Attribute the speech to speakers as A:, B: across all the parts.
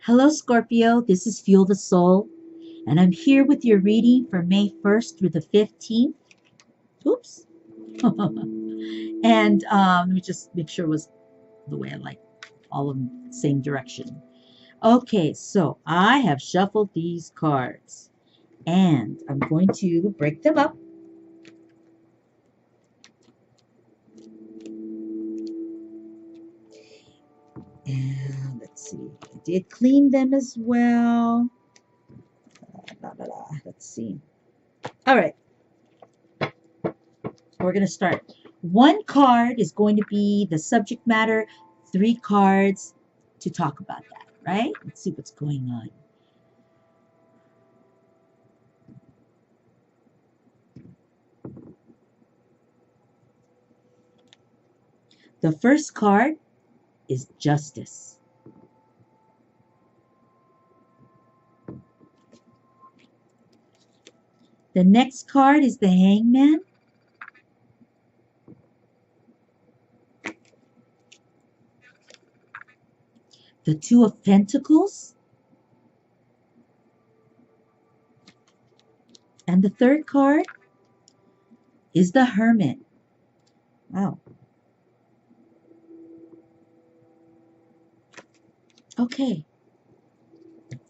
A: Hello, Scorpio. This is Fuel the Soul, and I'm here with your reading for May 1st through the 15th. Oops. And let me just make sure it was the way I like all of them, same direction. Okay, so I have shuffled these cards, and I'm going to break them up. And let's see, I did clean them as well. Let's see. All right, we're going to start. One card is going to be the subject matter, 3 cards to talk about that, right? Let's see what's going on. The first card is Justice. The next card is the Hangman. The Two of Pentacles. And the third card is the Hermit. Wow. Okay.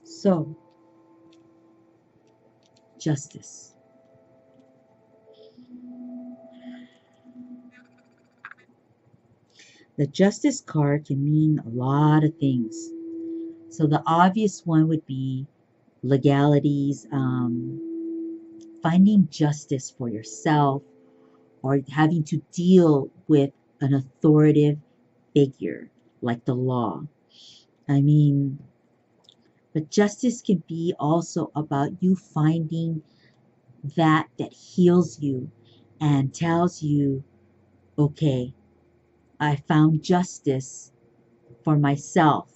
A: So, Justice. The Justice card can mean a lot of things. So the obvious one would be legalities, finding justice for yourself, or having to deal with an authoritative figure like the law. I mean, but justice can be also about you finding that heals you and tells you, okay, I found justice for myself,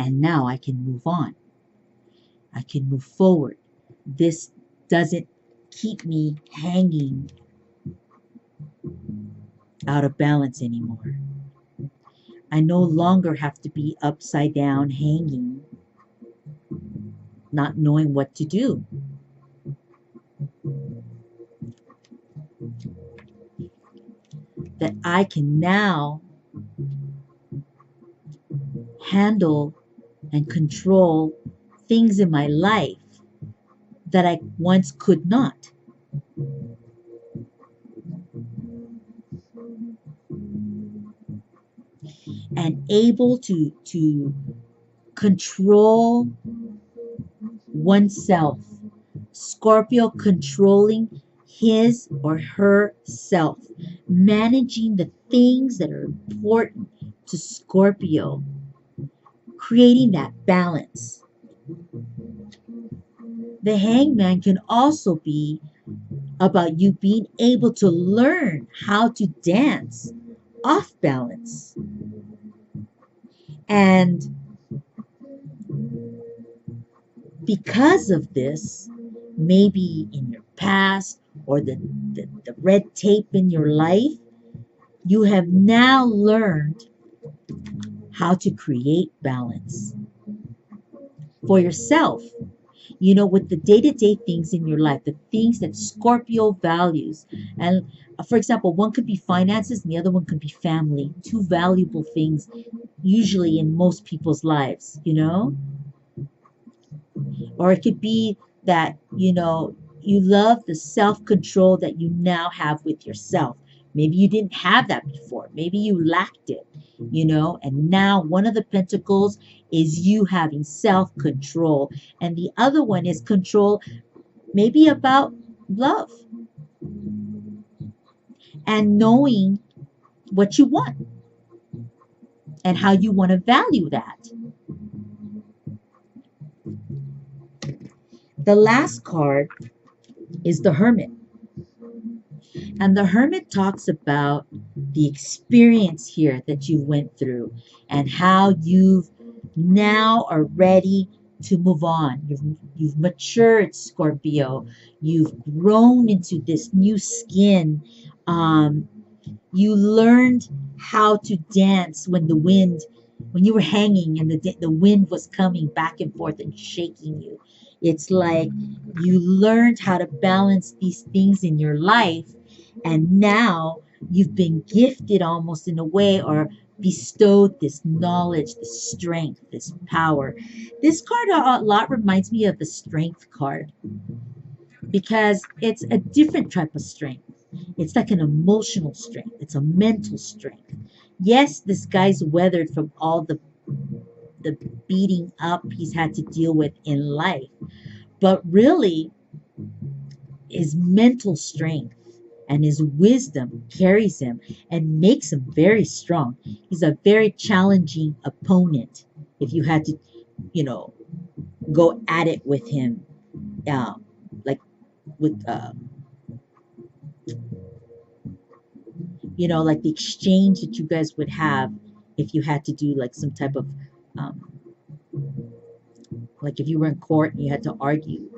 A: and now I can move on. I can move forward. This doesn't keep me hanging out of balance anymore. I no longer have to be upside down, hanging, not knowing what to do. That I can now handle and control things in my life that I once could not. And able to control oneself. Scorpio controlling his or her self, managing the things that are important to Scorpio, creating that balance. The Hangman can also be about you being able to learn how to dance off balance. And because of this, maybe in your past or the red tape in your life, you have now learned how to create balance for yourself. You know, with the day-to-day things in your life, the things that Scorpio values. And for example, one could be finances and the other one could be family. Two valuable things usually in most people's lives, you know? Or it could be that, you know, you love the self-control that you now have with yourself. Maybe you didn't have that before. Maybe you lacked it, you know, and now one of the pentacles is you having self-control. And the other one is control, maybe about love and knowing what you want and how you want to value that. The last card is the Hermit. And the Hermit talks about the experience here that you went through and how you've now are ready to move on. You've matured, Scorpio. You've grown into this new skin. You learned how to dance when the wind when you were hanging and the wind was coming back and forth and shaking you. It's like you learned how to balance these things in your life, and now you've been gifted almost in a way, or bestowed this knowledge, this strength, this power. This card a lot reminds me of the strength card because it's a different type of strength. It's like an emotional strength, it's a mental strength. Yes, this guy's weathered from all the beating up he's had to deal with in life, but really his mental strength and his wisdom carries him and makes him very strong. He's a very challenging opponent if you had to, you know, go at it with him, like with like the exchange that you guys would have if you had to do like some type of um, like if you were in court and you had to argue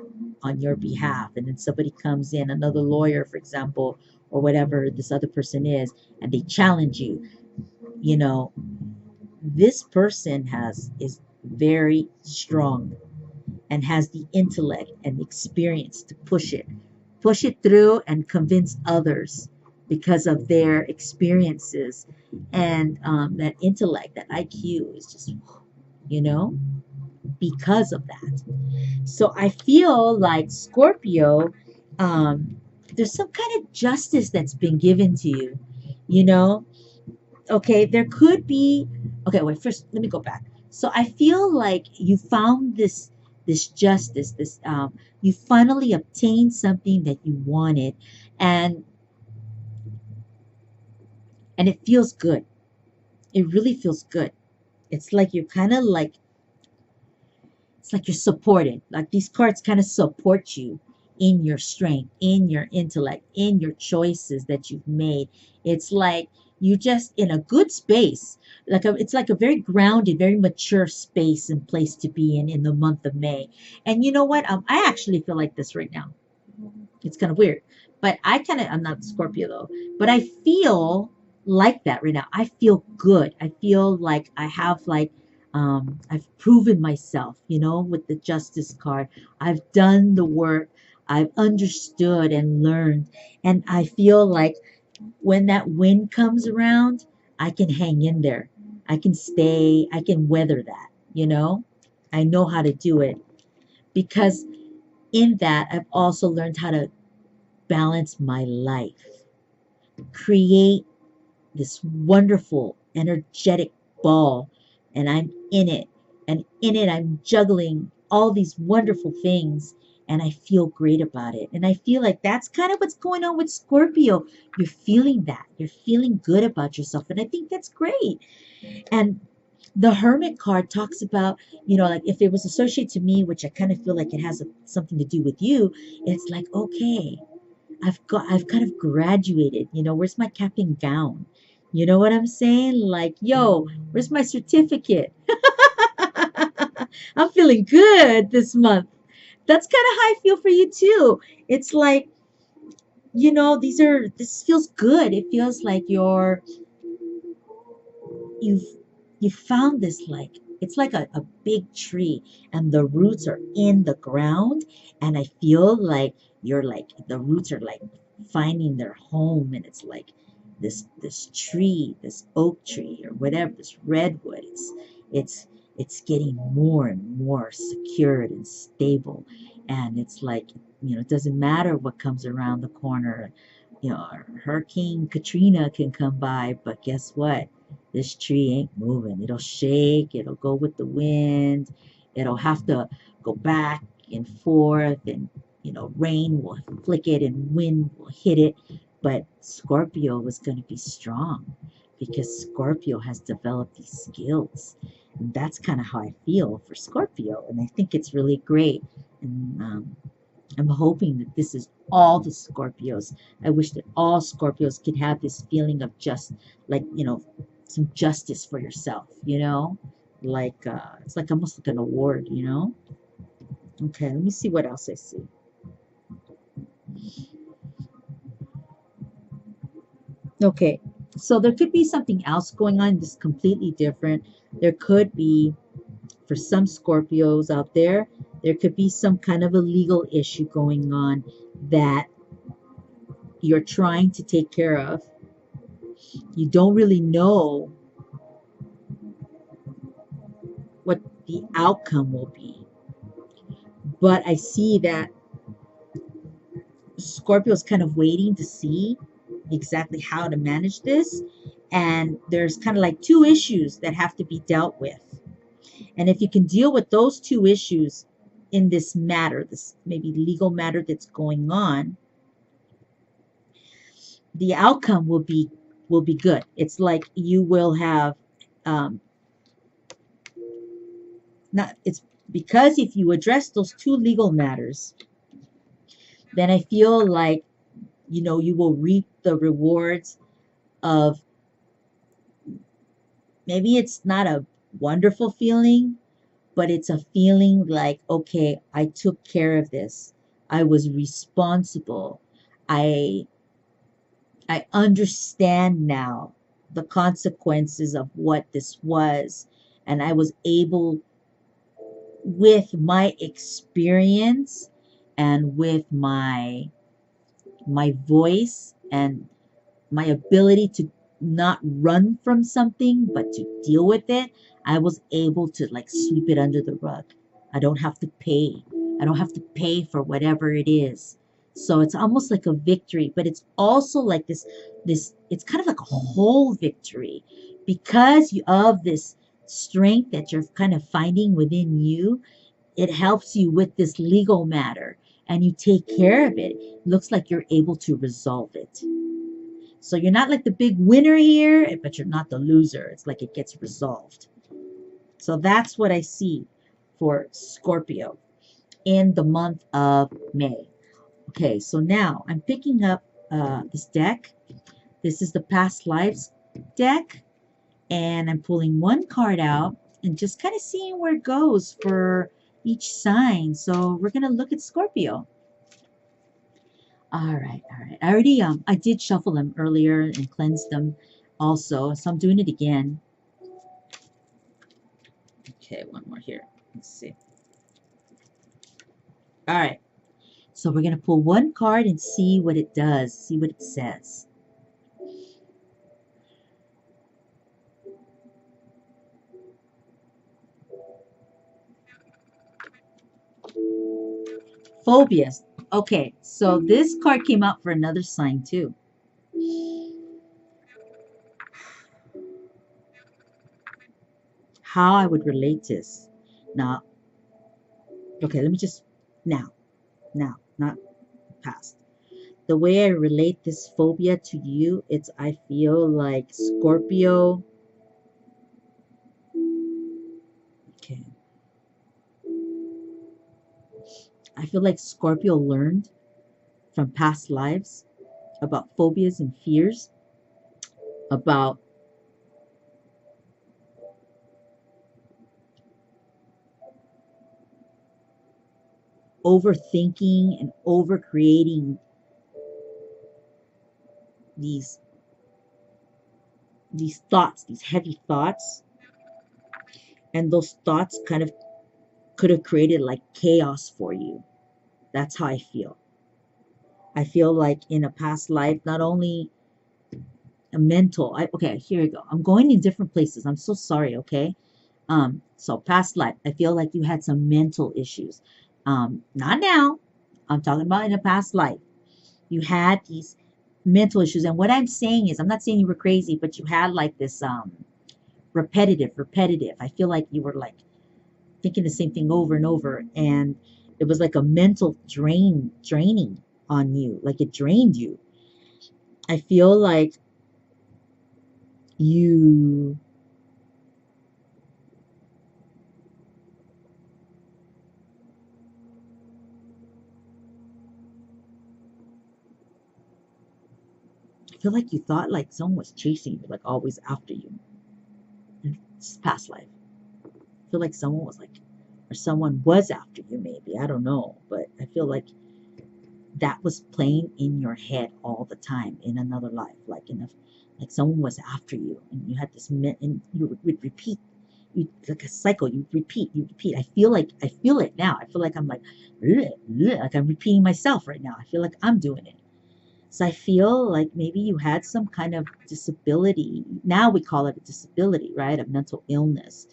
A: on your behalf, and then somebody comes in, another lawyer for example, or whatever this other person is, and they challenge you, you know this person is very strong and has the intellect and experience to push it through and convince others because of their experiences, and that intellect, that IQ is just, you know, because of that. So I feel like Scorpio, um, there's some kind of justice that's been given to you, you know? Okay, there could be, okay, wait, first, let me go back. So I feel like you found this justice, you finally obtained something that you wanted, and it feels good. It really feels good. It's like you're kind of like, it's like you're supported. Like these cards kind of support you in your strength, in your intellect, in your choices that you've made. It's like you just in a good space. It's like a very grounded, very mature space and place to be in the month of May. And you know what? I actually feel like this right now. It's kind of weird, but I'm not Scorpio though, but I feel like that right now. I feel good. I feel like I have like, I've proven myself, with the Justice card. I've done the work. I've understood and learned. And I feel like when that wind comes around, I can hang in there. I can stay. I can weather that. I know how to do it because in that, I've also learned how to balance my life, create this wonderful, energetic ball, and I'm in it. And in it, I'm juggling all these wonderful things, and I feel great about it. And I feel like that's kind of what's going on with Scorpio. You're feeling that. You're feeling good about yourself. And I think that's great. And the Hermit card talks about, like if it was associated to me, which I kind of feel like it has something to do with you, it's like, okay, I've kind of graduated, where's my cap and gown? You know what I'm saying? Like, yo, where's my certificate? I'm feeling good this month. That's kind of how I feel for you too. It's like, this feels good. It feels like you've you found this, like it's like a big tree and the roots are in the ground, and I feel like you're like the roots are like finding their home, and it's like this tree, this oak tree or whatever, this redwood, it's it's getting more and more secured and stable, and it's like, it doesn't matter what comes around the corner. Hurricane Katrina can come by, but guess what? This tree ain't moving. It'll shake, it'll go with the wind, it'll have to go back and forth, and rain will flick it and wind will hit it. But Scorpio is going to be strong because Scorpio has developed these skills. And that's kind of how I feel for Scorpio. And I think it's really great. And I'm hoping that this is all the Scorpios. I wish that all Scorpios could have this feeling of just like, some justice for yourself, like it's like almost like an award. Okay, let me see what else I see. Okay, So there could be something else going on that's completely different. There could be, for some Scorpios out there, there could be some kind of a legal issue going on that you're trying to take care of. You don't really know what the outcome will be. But I see that Scorpio's kind of waiting to see exactly how to manage this. And there's kind of like two issues that have to be dealt with. And if you can deal with those two issues in this matter, this maybe legal matter that's going on, the outcome will be good. It's like you will have not it's because if you address those two legal matters, then I feel like you will reap the rewards of, maybe it's not a wonderful feeling, but it's a feeling like, okay, I took care of this. I was responsible. I I understand now the consequences of what this was, and I was able, with my experience and with my voice and my ability to not run from something but to deal with it, I was able to like sweep it under the rug. I don't have to pay. I don't have to pay for whatever it is. So it's almost like a victory, but it's also like this it's kind of like a whole victory because of this strength that you're kind of finding within you. It helps you with this legal matter and you take care of it. It looks like you're able to resolve it. So you're not like the big winner here, but you're not the loser. It's like it gets resolved. So that's what I see for Scorpio in the month of May. Okay, so now I'm picking up this deck. This is the Past Lives deck. And I'm pulling one card out and just kind of seeing where it goes for each sign. So we're going to look at Scorpio. All right, all right. I did shuffle them earlier and cleanse them also, so I'm doing it again. Okay, one more here. Let's see. All right, so we're gonna pull one card and see what it does, see what it says. Phobias. Okay, so this card came out for another sign too. How I would relate this. Now, okay, let me just, now, not past. The way I relate this phobia to you, it's, I feel like Scorpio. Okay. I feel like Scorpio learned from past lives about phobias and fears, about overthinking and over creating these thoughts, these heavy thoughts, and those thoughts kind of could have created like chaos for you. That's how I feel. I feel like in a past life, not only a mental, okay, here you go. I'm going in different places. I'm so sorry, okay? So past life, I feel like you had some mental issues. Not now. I'm talking about in a past life. You had these mental issues. And what I'm saying is, I'm not saying you were crazy, but you had like this repetitive. I feel like you were like thinking the same thing over and over. And it was like a mental draining on you. Like it drained you. I feel like you I feel like you thought like someone was chasing you, like always after you. It's past life. I feel like someone was like, or someone was after you, maybe. I don't know. But I feel like that was playing in your head all the time in another life, like in a like someone was after you, and you had this, and you would repeat, you like a cycle. You repeat. I feel it now. I feel like I'm like, "Bleh, bleh," like I'm repeating myself right now. I feel like I'm doing it. So I feel like maybe you had some kind of disability. Now we call it a disability, right? A mental illness.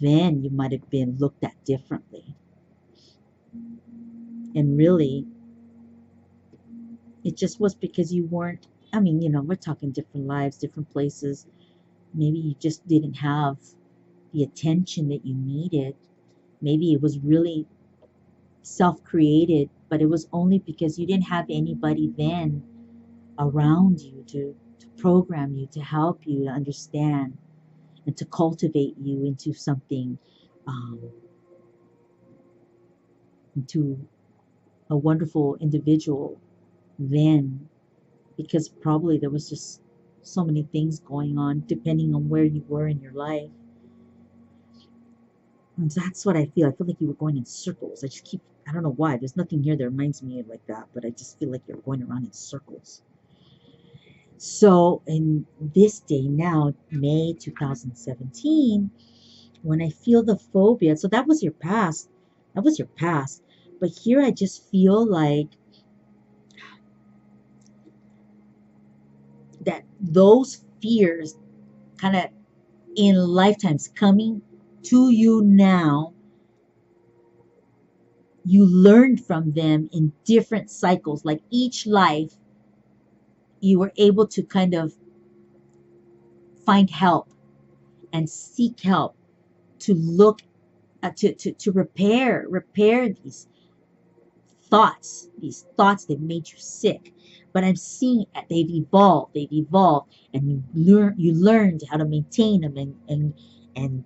A: Then you might have been looked at differently. And really, it just was because you weren't, I mean, we're talking different lives, different places. Maybe you just didn't have the attention that you needed. Maybe it was really self created, but it was only because you didn't have anybody then around you to program you, to help you to understand, and to cultivate you into something, um, into a wonderful individual then, because probably there was just so many things going on depending on where you were in your life. And that's what I feel. I feel like you were going in circles. I don't know why. There's nothing here that reminds me of like that, but I just feel like you're going around in circles. So, in this day now, May 2017, when I feel the phobia, so that was your past. That was your past. But here I just feel like that those fears kind of in lifetimes coming to you now, you learned from them in different cycles. Like each life, you were able to kind of find help and seek help to look to repair these thoughts that made you sick. But I'm seeing they've evolved, and you learned how to maintain them, and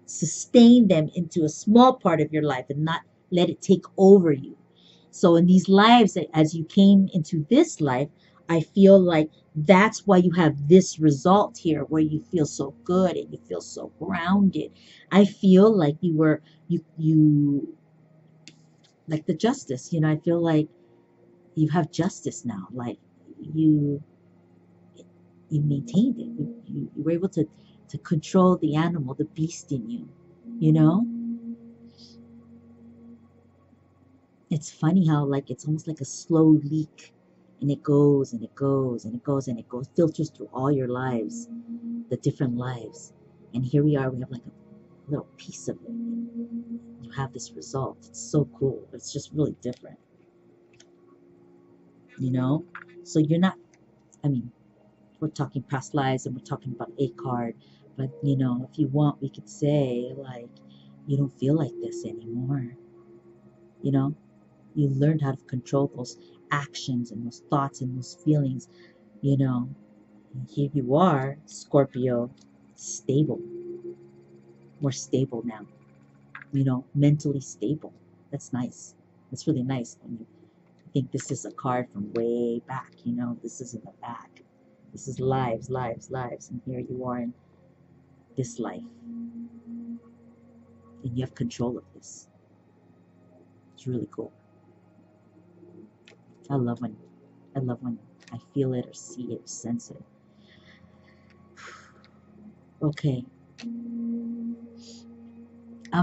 A: sustain them into a small part of your life and not let it take over you. So in these lives, as you came into this life, I feel like that's why you have this result here where you feel so good and you feel so grounded. I feel like you like the justice, I feel like you have justice now. Like you you maintained it. You were able to control the animal, the beast in you, you know? It's funny how like it's almost like a slow leak, and it goes and it goes and it goes and it goes, filters through all your lives, the different lives. And here we have like a little piece of it. You have this result. It's so cool. It's just really different, you know? So you're not, I mean, we're talking past lives and we're talking about a card, but if you want, we could say like, you don't feel like this anymore, you know? You learned how to control those actions and those thoughts and those feelings, you know. And here you are, Scorpio, stable, more stable now, mentally stable. That's nice. That's really nice when you think this is a card from way back, this is in the back. This is lives, lives, lives. And here you are in this life. And you have control of this. It's really cool. I love when I feel it or see it or sense it. Okay.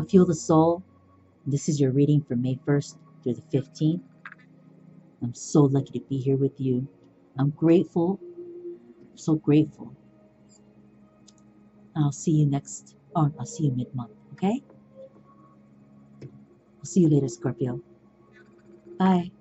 A: Feel the soul. This is your reading for May 1st through the 15th. I'm so lucky to be here with you. I'm grateful, so grateful. I'll see you I'll see you mid-month, okay? I'll see you later, Scorpio. Bye.